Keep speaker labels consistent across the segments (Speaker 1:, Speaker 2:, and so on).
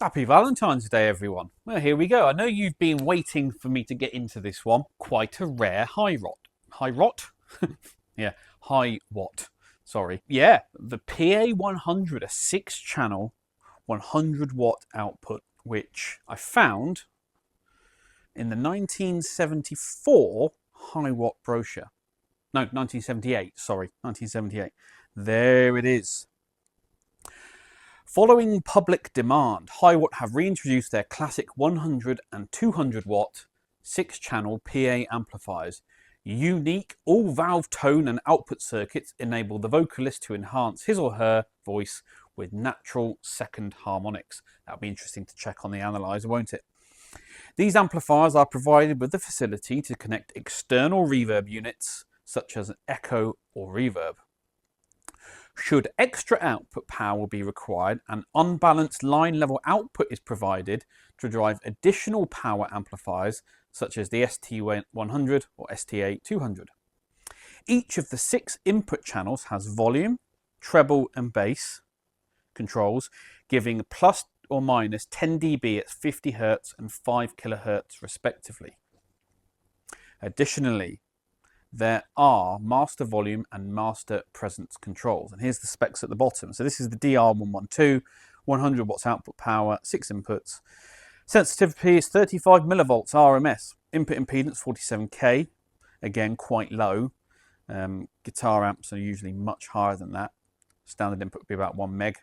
Speaker 1: Happy Valentine's Day, everyone. Well, here we go. I know you've been waiting for me to get into this one. Quite a rare Hiwatt. Hiwatt? Yeah, Hiwatt. Sorry. Yeah, the PA100, a 6-channel, 100-watt output, which I found in the 1974 Hiwatt brochure. No, 1978. Sorry, 1978. There it is. Following public demand, Hiwatt have reintroduced their classic 100 and 200 watt 6-channel PA amplifiers. Unique all-valve tone and output circuits enable the vocalist to enhance his or her voice with natural second harmonics. That'll be interesting to check on the analyzer, won't it? These amplifiers are provided with the facility to connect external reverb units, such as an echo or reverb. Should extra output power be required, an unbalanced line level output is provided to drive additional power amplifiers such as the ST100 or STA200. Each of the 6 input channels has volume, treble and bass controls, giving plus or minus 10 dB at 50 Hz and 5 kHz respectively. Additionally, there are master volume and master presence controls. And here's the specs at the bottom. So this is the DR112, 100 watts output power, 6 inputs. Sensitivity is 35 millivolts RMS. Input impedance 47K, again quite low. Guitar amps are usually much higher than that. Standard input would be about 1 meg.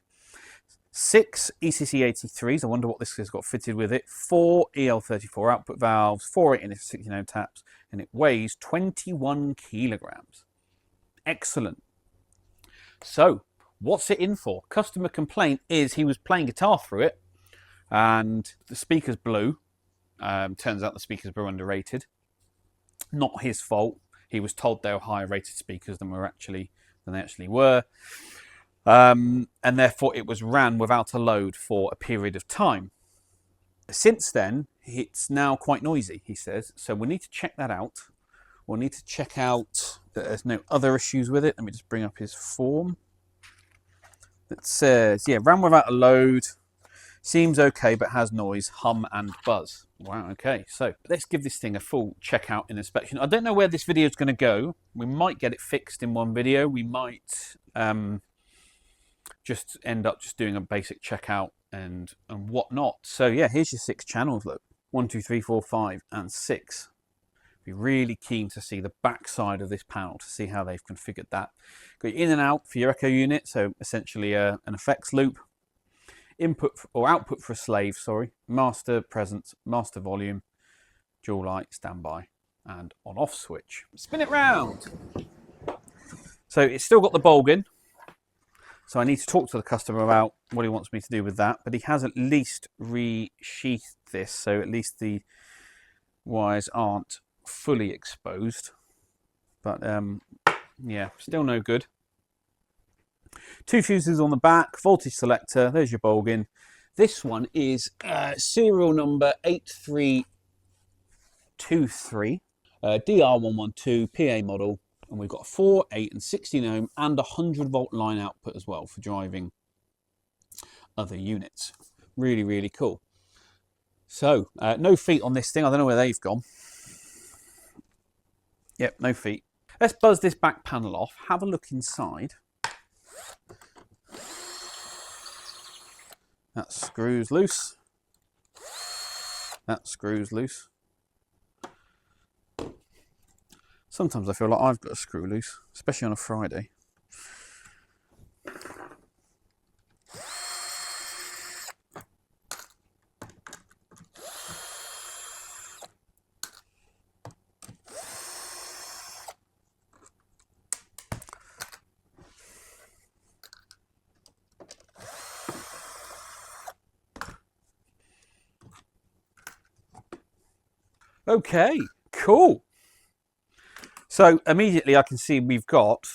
Speaker 1: 6 ECC83s, I wonder what this has got fitted with it. 4 EL34 output valves, 4 8-inch 16-ohm taps, and it weighs 21 kilograms. Excellent. So, what's it in for? Customer complaint is he was playing guitar through it, and the speakers blew. Turns out the speakers were underrated. Not his fault. He was told they were higher rated speakers than they actually were. And therefore it was ran without a load for a period of time. Since then, it's now quite noisy, he says, so we need to check that out. We'll need to check out that there's no other issues with it. Let me just bring up his form. It says, yeah, ran without a load, seems okay, but has noise, hum and buzz. Wow, okay, so let's give this thing a full check out and inspection. I don't know where this video is going to go. We might get it fixed in one video. We might just end up just doing a basic checkout and whatnot. So yeah, here's your 6 channels. Look, 1, 2, 3, 4, 5, and 6. Be really keen to see the back side of this panel to see how they've configured that. Got your in and out for your echo unit, so essentially an effects loop. Input or output for a slave, sorry. Master presence, master volume, dual light, standby, and on-off switch. Spin it round. So it's still got the bulb in. So I need to talk to the customer about what he wants me to do with that. But he has at least resheathed this, so at least the wires aren't fully exposed. But yeah, still no good. 2 fuses on the back, voltage selector. There's your Bolgin. This one is serial number 8323, DR112 PA model. And we've got a 4, 8 and 16 ohm and a 100 volt line output as well for driving other units. Really, really cool. So, no feet on this thing. I don't know where they've gone. Yep, no feet. Let's buzz this back panel off, have a look inside. That screws loose. That screws loose. Sometimes I feel like I've got a screw loose, especially on a Friday. Okay, cool. So immediately I can see we've got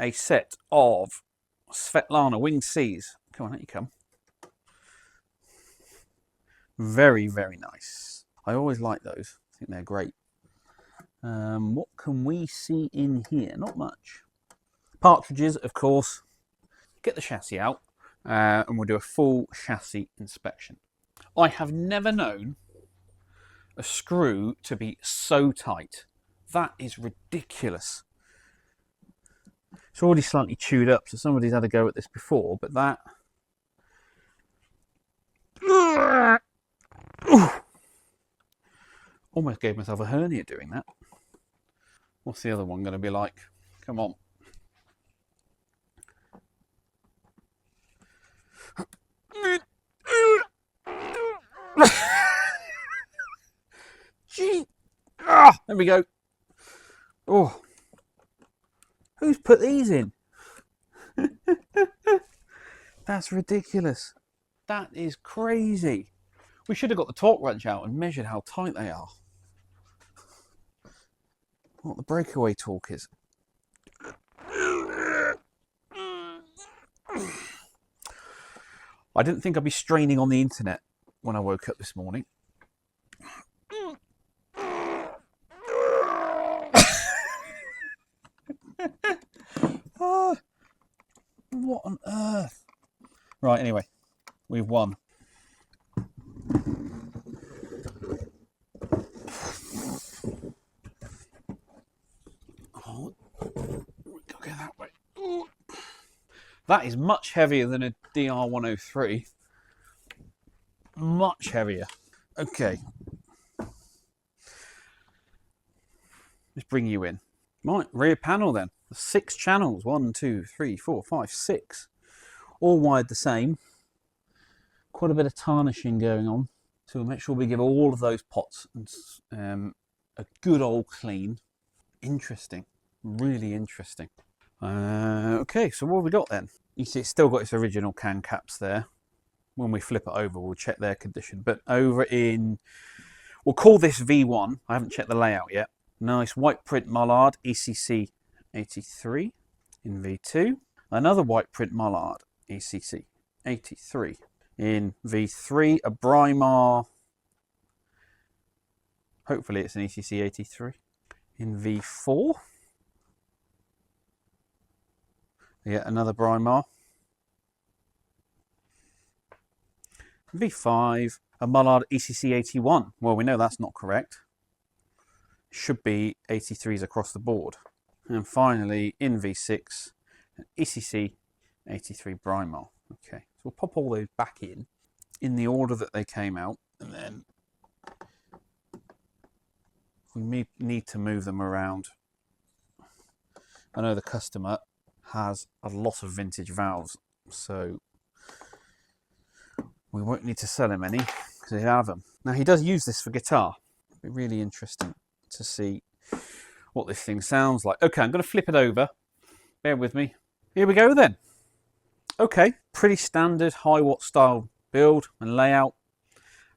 Speaker 1: a set of Svetlana Winged Seas. Come on, out you come. Very, very nice. I always like those. I think they're great. What can we see in here? Not much. Partridges, of course. Get the chassis out and we'll do a full chassis inspection. I have never known a screw to be so tight. That is ridiculous. It's already slightly chewed up, so somebody's had a go at this before, but that... Almost gave myself a hernia doing that. What's the other one going to be like? Come on. Gee. There we go. Oh. Who's put these in? That's ridiculous. That is crazy. We should have got the torque wrench out and measured how tight they are. What the breakaway torque is. I didn't think I'd be straining on the internet when I woke up this morning. Oh, what on earth? Right, anyway, we've won. Oh, go get that way. Ooh. That is much heavier than a DR103. Much heavier. Okay. Let's bring you in. Right, rear panel then. 6 channels. 1, 2, 3, 4, 5, 6. All wired the same. Quite a bit of tarnishing going on. So we'll make sure we give all of those pots a good old clean. Interesting. Really interesting. Okay, so what have we got then? You see it's still got its original can caps there. When we flip it over, we'll check their condition. But over in, we'll call this V1. I haven't checked the layout yet. Nice white print Mullard ECC 83 in V2. Another white print Mullard ECC 83 in V3. A Brimar, hopefully it's an ECC 83 in V4. Yet another Brimar. V5, a Mullard ECC 81. Well, we know that's not correct. Should be 83s across the board. And finally, in V6, an ECC 83 Brimar. Okay, so we'll pop all those back in the order that they came out, and then we need to move them around. I know the customer has a lot of vintage valves, so we won't need to sell him any because he'll have them. Now he does use this for guitar. It'll be really interesting to see what this thing sounds like. Okay, I'm going to flip it over. Bear with me. Here we go then. Okay, pretty standard Hiwatt style build and layout.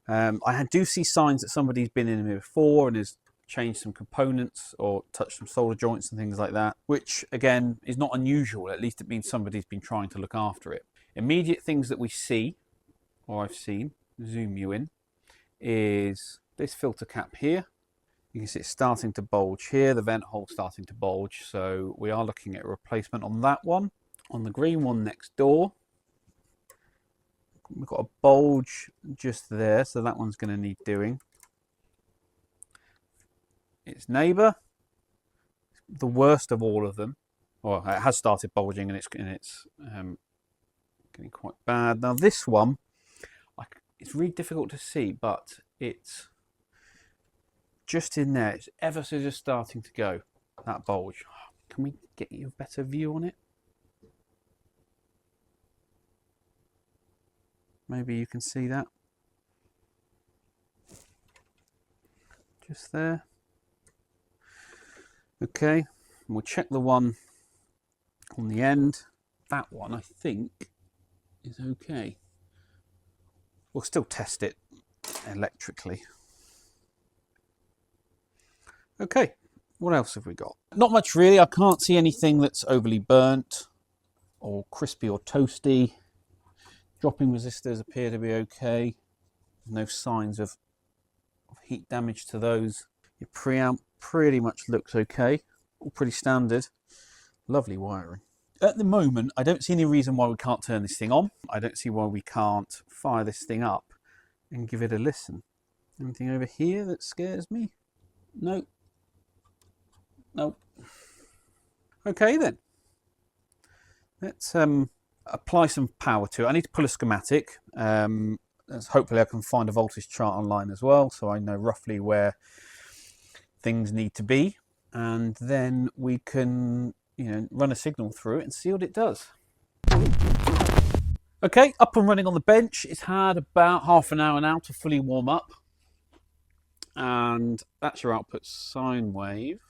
Speaker 1: I do see signs that somebody's been in here before and has changed some components or touched some solder joints and things like that, which again is not unusual. At least it means somebody's been trying to look after it. Immediate things that we see, or I've seen, zoom you in, is this filter cap here. You can see it's starting to bulge here, the vent hole starting to bulge, so we are looking at a replacement on that one. On the green one next door, we've got a bulge just there, so that one's going to need doing. Its neighbour, the worst of all of them. Well, it has started bulging and it's getting quite bad. Now this one, it's really difficult to see, but it's just in there. It's ever so just starting to go, that bulge. Can we get you a better view on it? Maybe you can see that. Just there. Okay, we'll check the one on the end. That one, I think, is okay. We'll still test it electrically. Okay, what else have we got? Not much really. I can't see anything that's overly burnt or crispy or toasty. Dropping resistors appear to be okay. No signs of heat damage to those. Your preamp pretty much looks okay. All pretty standard. Lovely wiring. At the moment, I don't see any reason why we can't turn this thing on. I don't see why we can't fire this thing up and give it a listen. Anything over here that scares me? No. Nope. Okay then. Let's apply some power to it. I need to pull a schematic. Hopefully I can find a voltage chart online as well, so I know roughly where things need to be, and then we can, run a signal through it and see what it does. Okay, up and running on the bench. It's had about half an hour now to fully warm up, and that's your output sine wave.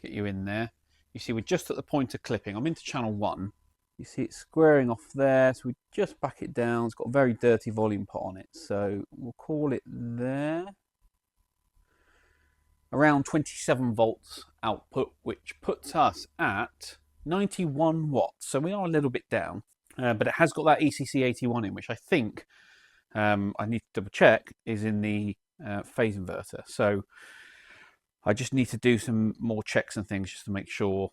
Speaker 1: Get you in there. You see we're just at the point of clipping. I'm into channel 1. You see it squaring off there, so we just back it down. It's got a very dirty volume pot on it, so we'll call it there. Around 27 volts output, which puts us at 91 watts. So we are a little bit down, but it has got that ECC81 in, which I think, I need to double check, is in the phase inverter. So I just need to do some more checks and things just to make sure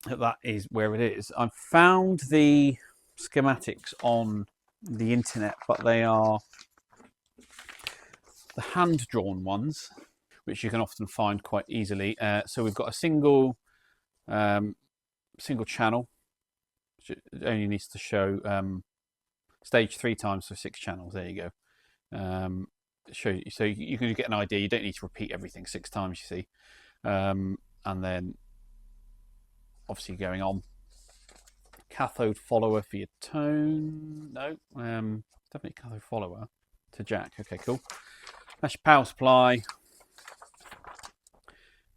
Speaker 1: that is where it is. I've found the schematics on the internet, but they are the hand-drawn ones, which you can often find quite easily. So we've got a single channel, which only needs to show stage 3 times for 6 channels. There you go. Show you, so you can get an idea. You don't need to repeat everything 6 times, you see. And then obviously going on, cathode follower for your tone. No, definitely cathode follower to jack. Okay, cool. That's your power supply.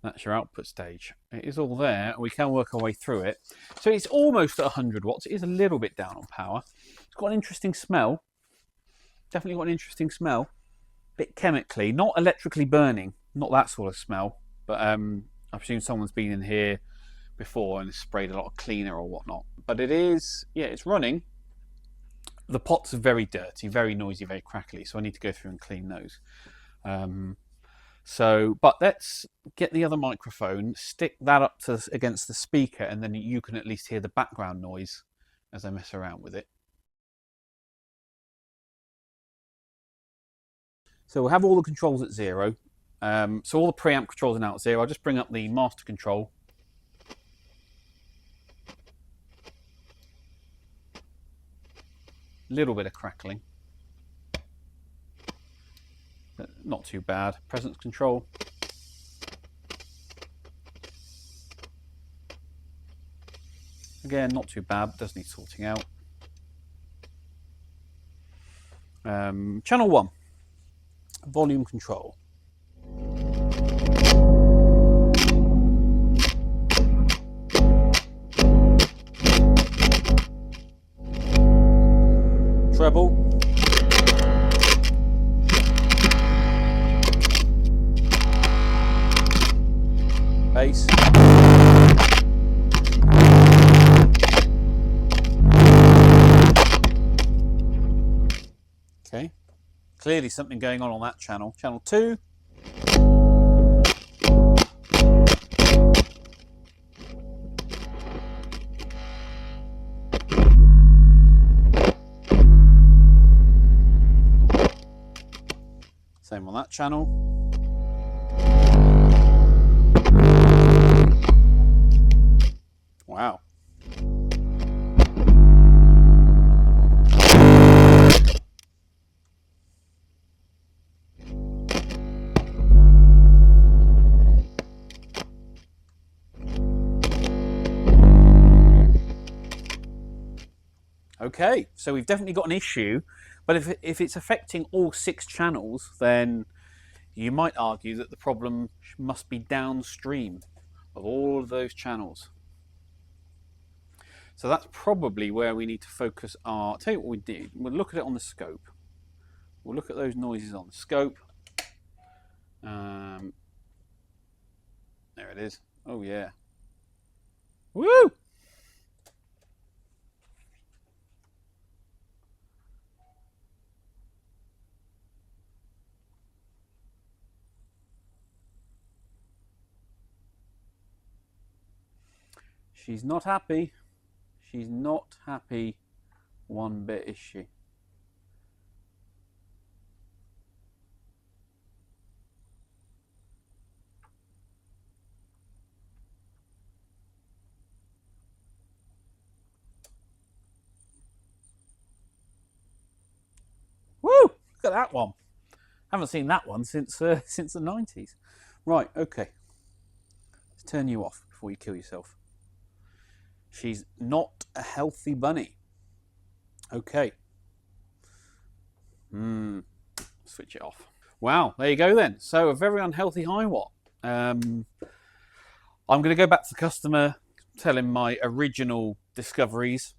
Speaker 1: That's your output stage. It is all there. We can work our way through it. So it's almost at 100 watts. It is a little bit down on power. It's got an interesting smell. Definitely got an interesting smell. Bit chemically, not electrically burning. Not that sort of smell. But I presume someone's been in here before and sprayed a lot of cleaner or whatnot. But it is, yeah, it's running. The pots are very dirty, very noisy, very crackly. So I need to go through and clean those. But let's get the other microphone, stick that up against the speaker, and then you can at least hear the background noise as I mess around with it. So we'll have all the controls at 0. So all the preamp controls are now at 0. I'll just bring up the master control. Little bit of crackling. Not too bad. Presence control. Again, not too bad. Does need sorting out. Channel 1. Volume control. Treble. Bass. Okay. Clearly something going on that channel. Channel 2. Same on that channel. Wow. Okay, so we've definitely got an issue, but if it's affecting all 6 channels, then you might argue that the problem must be downstream of all of those channels. So that's probably where we need to focus our... I'll tell you what we do. We'll look at it on the scope. We'll look at those noises on the scope. There it is. Oh, yeah. Woo! She's not happy. She's not happy one bit, is she? Look at that one. Haven't seen that one since the 90s. Right, okay. Let's turn you off before you kill yourself. She's not a healthy bunny. Okay. Switch it off. Wow, there you go then. So a very unhealthy Hiwatt. I'm going to go back to the customer, tell him my original discoveries.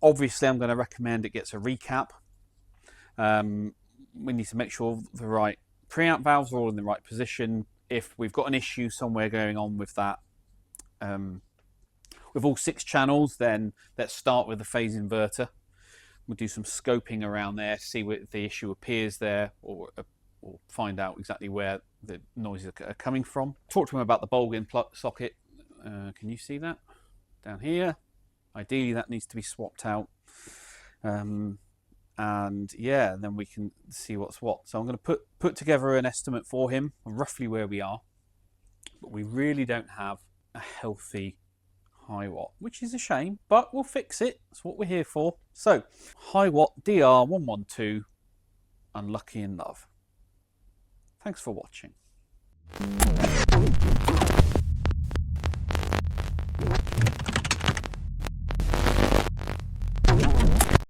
Speaker 1: Obviously, I'm going to recommend it gets a recap. We need to make sure the right preamp valves are all in the right position. If we've got an issue somewhere going on with that, with all 6 channels, then let's start with the phase inverter. We'll do some scoping around there, see what the issue appears there, or find out exactly where the noises are coming from. Talk to him about the bulb-in socket. Can you see that? Down here. Ideally, that needs to be swapped out. And yeah, then we can see what's what. So I'm going to put together an estimate for him, roughly where we are. But we really don't have a healthy Hiwatt, which is a shame, but we'll fix it. That's what we're here for. So, Hiwatt DR112, Unlucky in Love. Thanks for watching.